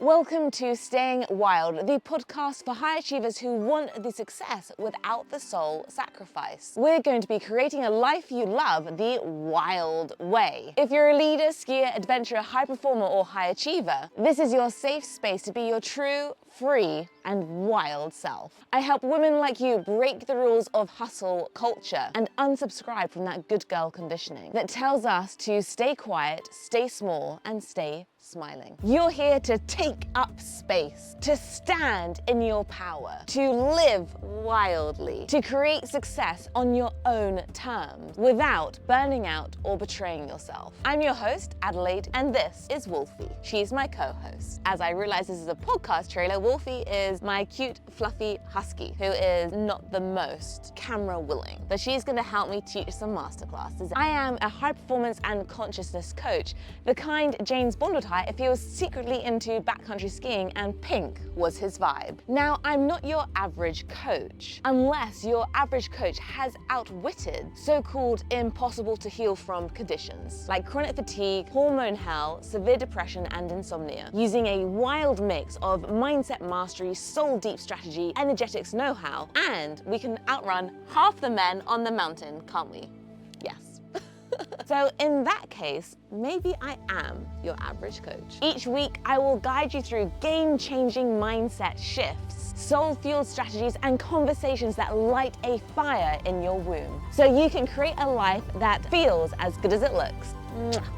Welcome to Staying Wild, the podcast for high achievers who want the success without the soul sacrifice. We're going to be creating a life you love the wild way. If you're a leader, skier, adventurer, high performer, or high achiever, this is your safe space to be your true, free, and wild self. I help women like you break the rules of hustle culture and unsubscribe from that good girl conditioning that tells us to stay quiet, stay small, and stay smiling. You're here to take up space, to stand in your power, to live wildly, to create success on your own terms without burning out or betraying yourself. I'm your host, Adelaide, and this is Woolfie. She's my co-host. As I realize this is a podcast trailer, Woolfie is my cute, fluffy husky who is not the most camera willing, but she's going to help me teach some masterclasses. I am a high performance and consciousness coach, the kind James Bond would hire if he was secretly into backcountry skiing and pink was his vibe. Now, I'm not your average coach, unless your average coach has outwitted so-called impossible to heal from conditions like chronic fatigue, hormone hell, severe depression, and insomnia, using a wild mix of mindset mastery, soul deep strategy, energetics know-how, and we can outrun half the men on the mountain, can't we? Yes. So in that case, maybe I am your average coach. Each week, I will guide you through game-changing mindset shifts, soul-fueled strategies, and conversations that light a fire in your womb, so you can create a life that feels as good as it looks.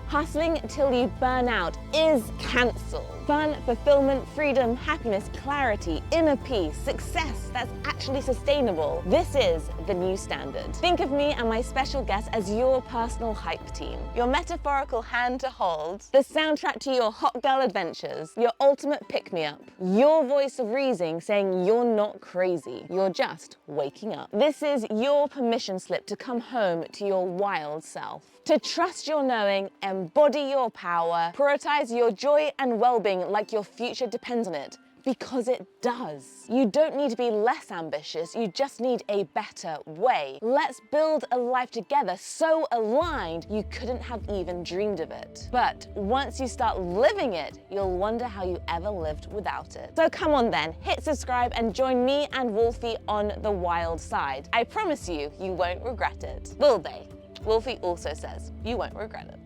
Hustling till you burn out is cancelled. Fun, fulfillment, freedom, happiness, clarity, inner peace, success that's actually sustainable. This is the new standard. Think of me and my special guest as your personal hype team, your metaphorical hand to hold, the soundtrack to your hot girl adventures, your ultimate pick-me-up, your voice of reason saying you're not crazy, you're just waking up. This is your permission slip to come home to your wild self, to trust your knowing, embody your power, prioritize your joy and well-being like your future depends on it, because it does. You don't need to be less ambitious, you just need a better way. Let's build a life together so aligned you couldn't have even dreamed of it. But once you start living it, you'll wonder how you ever lived without it. So come on then, hit subscribe and join me and Woolfie on the wild side. I promise you, you won't regret it. Will they? Woolfie also says you won't regret it.